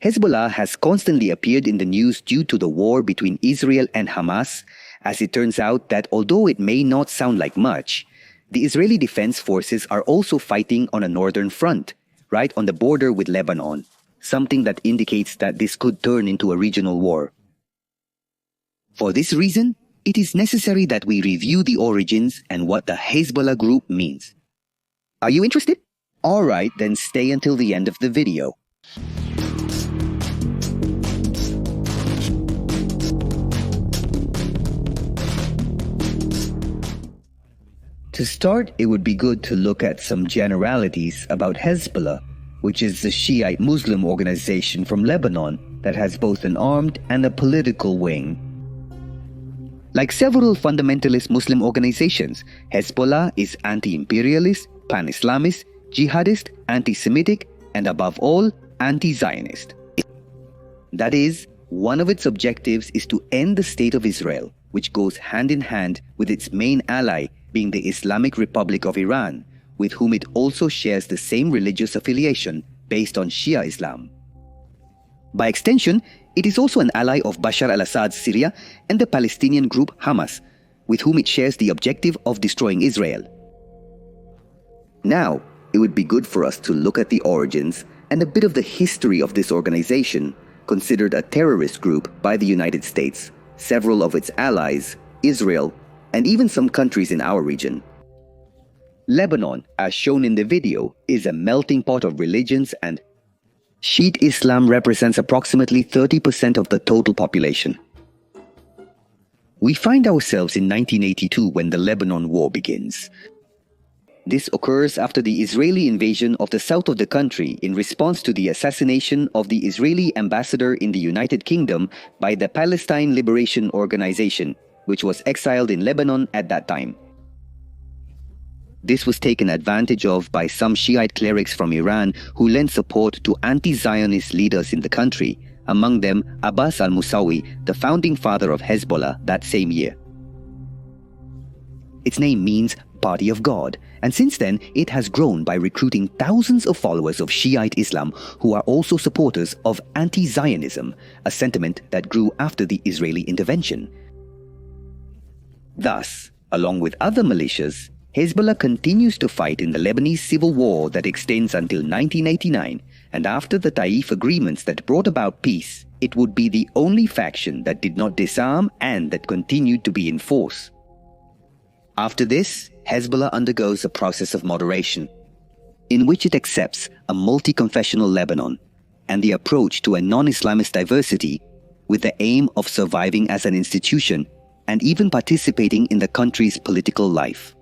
Hezbollah has constantly appeared in the news due to the war between Israel and Hamas, as it turns out that although it may not sound like much, the Israeli Defense Forces are also fighting on a northern front, right on the border with Lebanon, something that indicates that this could turn into a regional war. For this reason, it is necessary that we review the origins and what the Hezbollah group means. Are you interested? Alright, then stay until the end of the video. To start, it would be good to look at some generalities about Hezbollah, which is the Shiite Muslim organization from Lebanon that has both an armed and a political wing. Like several fundamentalist Muslim organizations, Hezbollah is anti-imperialist, pan-Islamist, jihadist, anti-Semitic, and above all, anti-Zionist. That is, one of its objectives is to end the State of Israel, which goes hand in hand with its main ally being the Islamic Republic of Iran, with whom it also shares the same religious affiliation based on Shia Islam. By extension, it is also an ally of Bashar al-Assad's Syria and the Palestinian group Hamas, with whom it shares the objective of destroying Israel. Now, it would be good for us to look at the origins and a bit of the history of this organization, considered a terrorist group by the United States, several of its allies, Israel, and even some countries in our region. Lebanon, as shown in the video, is a melting pot of religions, and Shiite Islam represents approximately 30% of the total population. We find ourselves in 1982 when the Lebanon War begins. This occurs after the Israeli invasion of the south of the country in response to the assassination of the Israeli ambassador in the United Kingdom by the Palestine Liberation Organization, which was exiled in Lebanon at that time. This was taken advantage of by some Shiite clerics from Iran who lent support to anti-Zionist leaders in the country, among them Abbas al-Musawi, the founding father of Hezbollah that same year. Its name means Party of God, and since then it has grown by recruiting thousands of followers of Shiite Islam who are also supporters of Anti-Zionism, a sentiment that grew after the Israeli intervention. Thus, along with other militias, Hezbollah continues to fight in the Lebanese civil war that extends until 1989, and after the Taif agreements that brought about peace, it would be the only faction that did not disarm and that continued to be in force. After this, Hezbollah undergoes a process of moderation, in which it accepts a multi-confessional Lebanon and the approach to a non-Islamist diversity with the aim of surviving as an institution and even participating in the country's political life.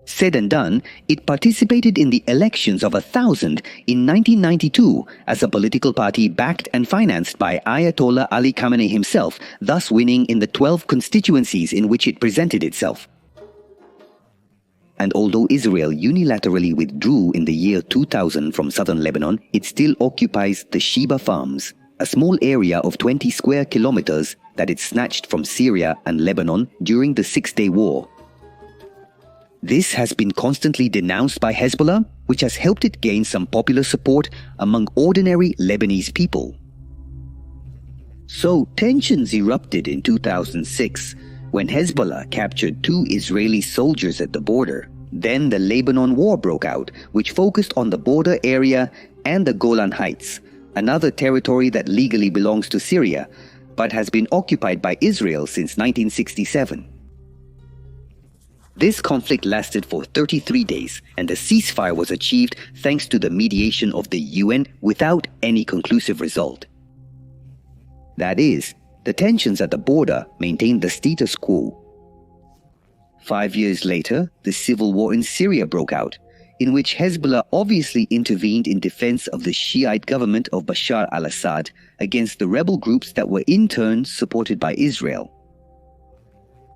Said and done, it participated in the elections of 1000 in 1992 as a political party backed and financed by Ayatollah Ali Khamenei himself, thus winning in the 12 constituencies in which it presented itself. And although Israel unilaterally withdrew in the year 2000 from southern Lebanon, it still occupies the Sheba Farms, a small area of 20 square kilometers that it snatched from Syria and Lebanon during the Six-Day War. This has been constantly denounced by Hezbollah, which has helped it gain some popular support among ordinary Lebanese people. So tensions erupted in 2006 when Hezbollah captured 2 Israeli soldiers at the border. Then the Lebanon War broke out, which focused on the border area and the Golan Heights, another territory that legally belongs to Syria, but has been occupied by Israel since 1967. This conflict lasted for 33 days, and the ceasefire was achieved thanks to the mediation of the UN without any conclusive result. That is, the tensions at the border maintained the status quo. 5 years later, the civil war in Syria broke out, in which Hezbollah obviously intervened in defense of the Shiite government of Bashar al-Assad against the rebel groups that were in turn supported by Israel.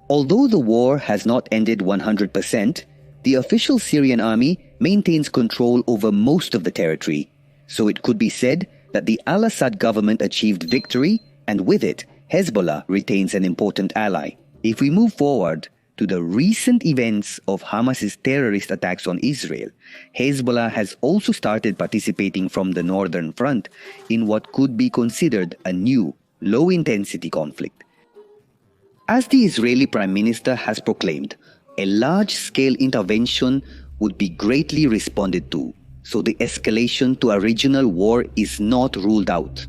Although the war has not ended 100%, the official Syrian army maintains control over most of the territory, so it could be said that the al-Assad government achieved victory, and with it, Hezbollah retains an important ally. If we move forward, to the recent events of Hamas's terrorist attacks on Israel, Hezbollah has also started participating from the northern front in what could be considered a new, low-intensity conflict. As the Israeli Prime Minister has proclaimed, a large-scale intervention would be greatly responded to, so the escalation to a regional war is not ruled out.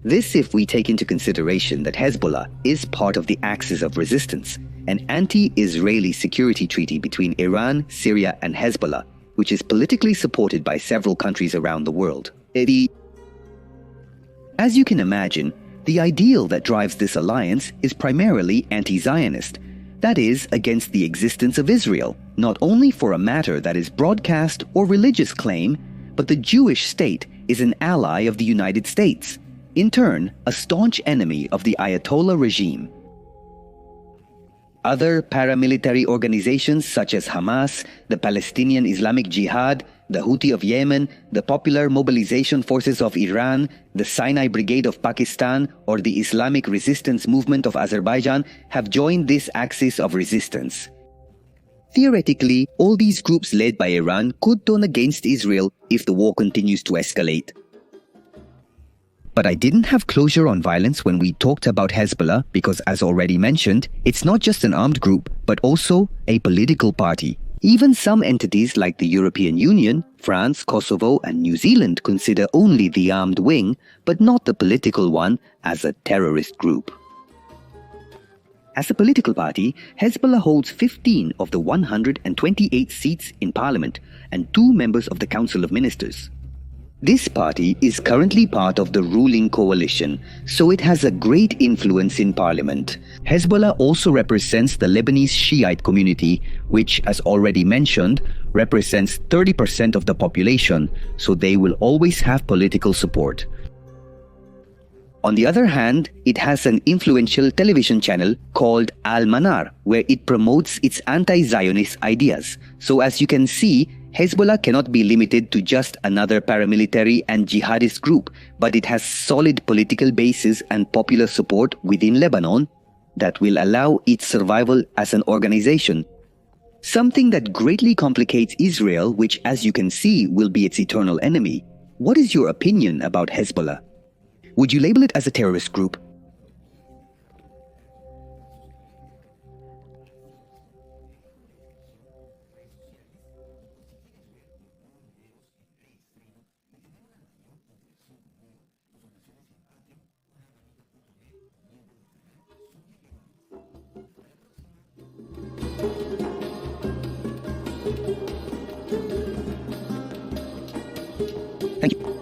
This if we take into consideration that Hezbollah is part of the Axis of Resistance, an anti-Israeli security treaty between Iran, Syria and Hezbollah, which is politically supported by several countries around the world. As you can imagine, the ideal that drives this alliance is primarily anti-Zionist, that is, against the existence of Israel, not only for a matter that is broadcast or religious claim, but the Jewish state is an ally of the United States, in turn, a staunch enemy of the Ayatollah regime. Other paramilitary organizations such as Hamas, the Palestinian Islamic Jihad, the Houthi of Yemen, the Popular Mobilization Forces of Iran, the Sinai Brigade of Pakistan, or the Islamic Resistance Movement of Azerbaijan have joined this axis of resistance. Theoretically, all these groups led by Iran could turn against Israel if the war continues to escalate. But I didn't have closure on violence when we talked about Hezbollah because, as already mentioned, it's not just an armed group, but also a political party. Even some entities like the European Union, France, Kosovo and New Zealand consider only the armed wing, but not the political one, as a terrorist group. As a political party, Hezbollah holds 15 of the 128 seats in parliament and 2 members of the Council of Ministers. This party is currently part of the ruling coalition, so it has a great influence in parliament. Hezbollah also represents the Lebanese Shiite community, which, as already mentioned, represents 30% of the population, so they will always have political support. On the other hand, it has an influential television channel called Al-Manar, where it promotes its anti-Zionist ideas. So as you can see, Hezbollah cannot be limited to just another paramilitary and jihadist group, but it has solid political bases and popular support within Lebanon that will allow its survival as an organization. Something that greatly complicates Israel, which, as you can see, will be its eternal enemy. What is your opinion about Hezbollah? Would you label it as a terrorist group? Thank you.